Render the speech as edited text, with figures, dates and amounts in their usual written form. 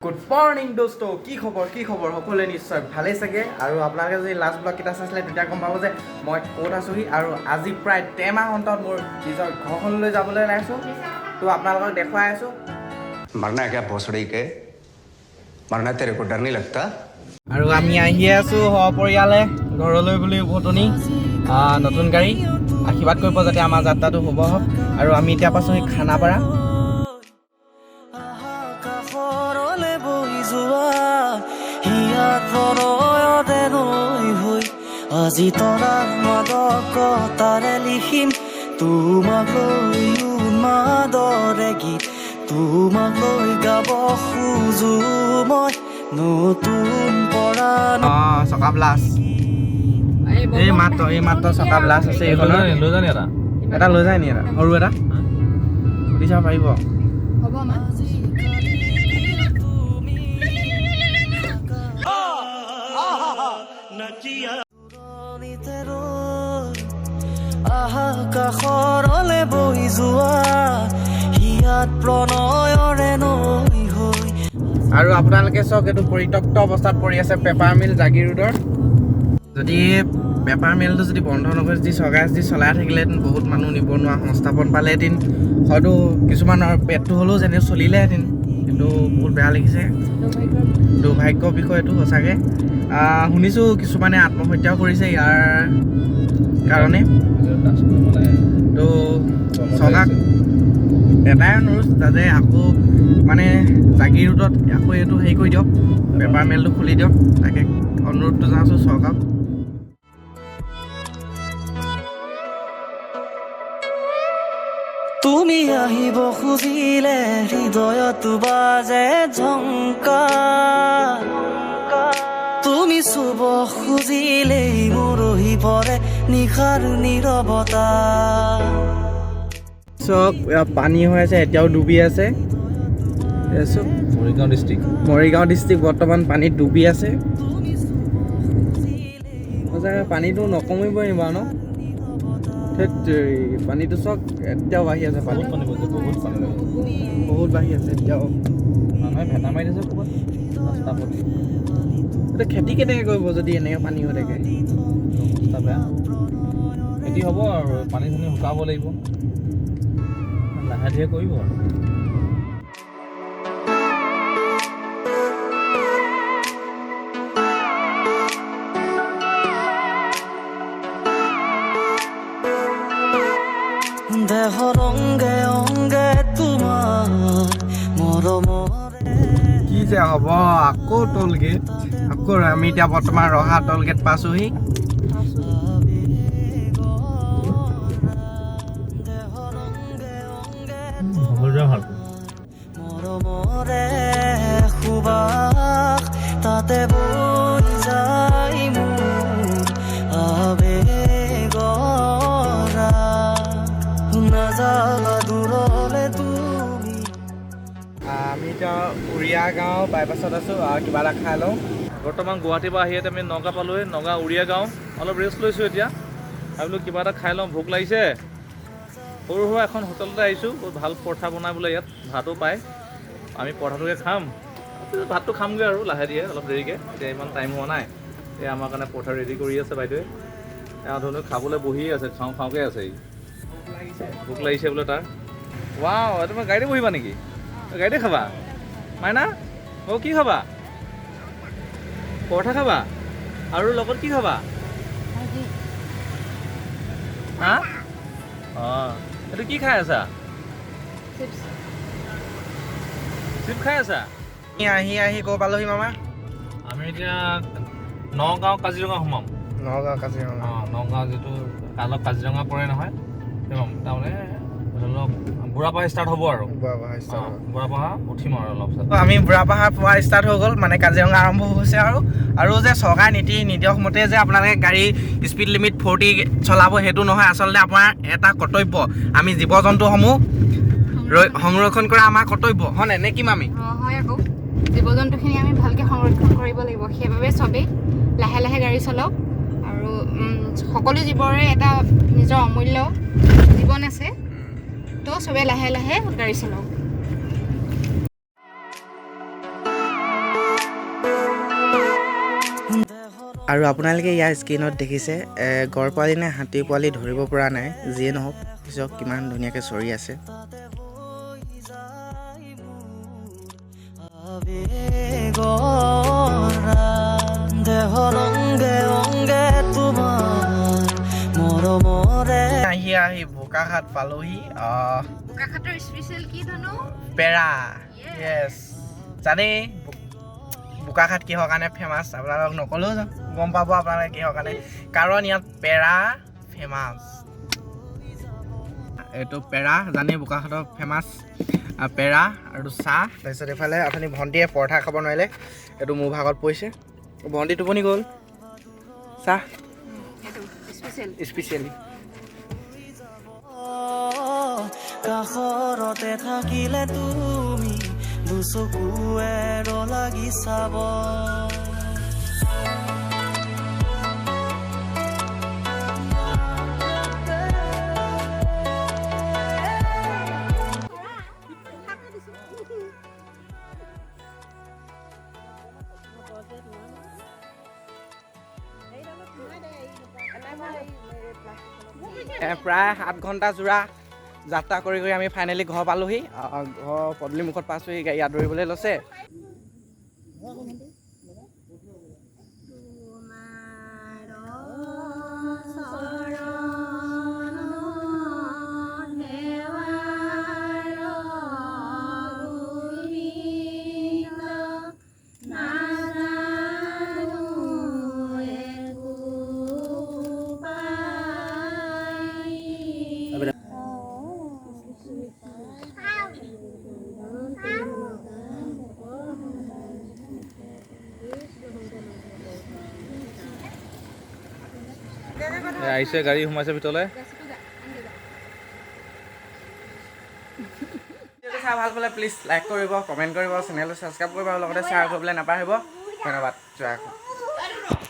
Good morning দোস্ত কি খবৰ সকলোৱে নিশ্চয় ভালেই চাগে আৰু আপোনালোকে যদি লাষ্ট ব্লগকেইটা চাইছিলে তেতিয়া গম পাব যে মই ক'ত আছোঁহি আৰু আজি প্ৰায় 10 মাহ অন্তত মোৰ নিজৰ ঘৰখনলৈ যাবলৈ ওলাইছোঁ তো আপোনালোকক দেখুৱাই আছোঁ मरना है क्या भोसड़ी के मरना तेरे को डर नहीं लगता আৰু আমি আহি আছোঁ সপৰিয়ালে ঘৰলৈ বুলি উভতনি নতুন গাড়ী আশীৰ্বাদ কৰিব যাতে আমাৰ যাত্ৰাটো শুভ হওক আৰু আমি এতিয়া পাইছোঁহি খানাপাৰা আজি তৰাৰ মাদকতাৰে লিখিম তোমাক লৈ উন্মাদৰে গীত তোমাক লৈ গাব খোজো মই নতুন পৰাণ চকা ব্লাছ এই মাত্ৰ চকা ব্লাছ আছে এইখনৰ লৈ যায় নি এটা লৈ যায় নি এটা সৰু এটা সুধি চাব পাৰিব হ'ব মা আকাশৰলে বৈ যোৱা হিয়াত প্ৰণয়ৰে নৈ হৈ আৰু আপোনালোকে চাওক এইটো পৰিত্যক্ত অৱস্থাত পৰি আছে পেপাৰ মিল জাগি ৰোডৰ যদি পেপাৰ মিলটো যদি বন্ধ নকৰে যদি চৰকাৰে যদি চলাই থাকিলেহেঁতেন বহুত মানুহ নিবনুৱা সংস্থাপন পালেহেঁতেন হয়তো কিছুমানৰ পেটটো হ'লেও যেনে চলিলেহেঁতেন কিন্তু বহুত বেয়া লাগিছে দুৰ্ভাগ্যৰ বিষয় এইটো সঁচাকৈ শুনিছোঁ কিছুমানে আত্মহত্যাও কৰিছে ইয়াৰ কাৰণে তো চৰকাৰক এটাই অনুৰোধ যাতে আকৌ মানে জাগি ৰোডত আকৌ এইটো হেৰি কৰি দিয়ক পেপাৰ মিলটো খুলি দিয়ক তাকে অনুৰোধটো জনাইছোঁ চৰকাৰক তুমি আহিব খুজিলে হৃদয়ত বাজে ঝংকাৰ তুমি চুব খুজিলেই মৰহি পৰে নিশাৰ নীৰৱতা চব পানী হৈ আছে এতিয়াও ডুবি আছে মৰিগাঁও ডিষ্ট্ৰিক্ট বৰ্তমান পানীত ডুবি আছে সঁচাকৈ পানীটো নকমিবই নি বাৰু ন পানীটো চব এতিয়াও বাঢ়ি আছে পানী বহুত বাঢ়ি আছে এতিয়াও মানুহে ভেটা মাৰি দিছে ক'ৰবাত ৰাস্তা প্ৰতি এতিয়া খেতি কেনেকৈ কৰিব যদি এনেকৈ পানী হৈ থাকে অৱস্থা বেয়া খেতি হ'ব আৰু পানী চানী শুকাব লাগিব লাহে ধীৰে কৰিব আৰু দেহৰ অংগে অংগে তোমাৰ মৰমৰে কি যে হ'ব আকৌ টোল গেট আকৌ আমি এতিয়া বৰ্তমান ৰহা টোল গেট পাইছোঁহি মৰমৰে সুবাস তাতে বৈ যায় মোৰ আবেগৰা নাযাবা দূৰলে তুমি আমি এতিয়া উৰিয়া গাঁও বাইপাছত আছোঁ আৰু কিবা এটা খাই লওঁ বৰ্তমান গুৱাহাটীৰ পৰা আহি ইয়াতে আমি নগা পালোঁহি নগা উৰিয়া গাঁও অলপ ৰেষ্ট লৈছোঁ এতিয়া ভাবিলোঁ কিবা এটা খাই লওঁ ভোক লাগিছে সৰু সুৰা এখন হোটেলতে আহিছোঁ বহুত ভাল পৰঠা বনাই বোলে ইয়াত ভাতো পায় আমি পৰঠাটোকে খাম ভাতটো খামগৈ আৰু লাহে ধীৰে অলপ দেৰিকৈ এতিয়া ইমান টাইম হোৱা নাই এই আমাৰ কাৰণে পৰঠা ৰেডি কৰি আছে বাইদেৱে এওঁ ধৰণে খাবলৈ বহিয়ে আছে খাওঁকৈ আছে ই ভোক লাগিছে বোলে তাৰ ৱাও তুমি গাড়ীতে বহিবা নেকি গাড়ীতে খাবা মাইনা অ' কি খাবা পৰঠা খাবা আৰু লগত কি খাবা হা অঁ এইটো কি খাই আছা চিপ খাই আছা আহি ক'ৰ পালোহি মামা আমি এতিয়া নগাঁও কাজিৰঙা সোমাম নগাঁও কাজিৰঙা অঁ নগাঁও যিটো অলপ কাজিৰঙা পৰে নহয় তাৰমানে ধৰি লওক বুঢ়াপাহাৰ ষ্টাৰ্ট হ'ব আৰু বুঢ়াপাহাৰ উঠিম আৰু অলপ আমি বুঢ়াপাহাৰ পোৱা ষ্টাৰ্ট হৈ গ'ল মানে কাজিৰঙা আৰম্ভ হৈছে আৰু যে চৰকাৰী নীতি নিৰ্দেশ মতে যে আপোনালোকে গাড়ী স্পীড লিমিট 40 চলাব সেইটো নহয় আচলতে আপোনাৰ এটা কৰ্তব্য আমি জীৱ জন্তুসমূহ সংৰক্ষণ কৰা আমাৰ কৰ্তব্য হয় নাই নে কি মামি হয় আকৌ জীৱ জন্তুখিনি আমি ভালকৈ সংৰক্ষণ কৰিব লাগিব সেইবাবে চবেই লাহে লাহে গাড়ী চলাওক আৰু সকলো জীৱৰে এটা নিজৰ অমূল্য জীৱন আছে তো চবে লাহে লাহে গাড়ী চলাওক আৰু আপোনালোকে ইয়াৰ স্ক্ৰীণত দেখিছে গড় পোৱালি নে হাতী পোৱালি ধৰিব পৰা নাই, যিয়ে নহওক পিছক কিমান ধুনীয়াকৈ চৰি আছে। আবেগৰা দেহৰ অংগে অংগে তোমাৰ মৰমৰে আহি বোকাখাট পালোহি। বোকাখাটৰ স্পেচিয়েল কি ধনু? পেৰা। য়েছ, জানেই বোকাখাট কিহৰ কাৰণে ফেমাছ, আপোনালোকক নক'লেও গম পাব আপোনালোকে কিহৰ কাৰণে, কাৰণ ইয়াত পেৰা ফেমাছ। এইটো পেৰা, জানেই বোকাখাটৰ ফেমাছ পেৰা আৰু চাহ। তাৰপিছত এইফালে আপুনি ভণ্টিয়ে পৰঠা খাব নোৱাৰিলে, এইটো মোৰ ভাগত পৰিছে। ভণ্টি টোপনি গ'ল, চাহ স্পেচিয়েলি। কাষৰতে থাকিলে তুমি দুচকুৱে লাগি চাব। প্ৰায় 7 ঘণ্টা জোৰা যাত্ৰা কৰি আমি ফাইনেলি ঘৰ পালোহি। ঘৰ পদূলিমুখত পাইছোহি, গাড়ী আদৰিবলৈ লৈছে। আহিছে গাড়ী সোমাইছে ভিতৰলৈ। চাই ভাল পালে প্লিজ লাইক কৰিব, কমেণ্ট কৰিব, চেনেলটো ছাবস্ক্ৰাইব কৰিব আৰু লগতে শ্বেয়াৰ কৰিবলৈ নাপাহৰিব। ধন্যবাদ। জয় অসম।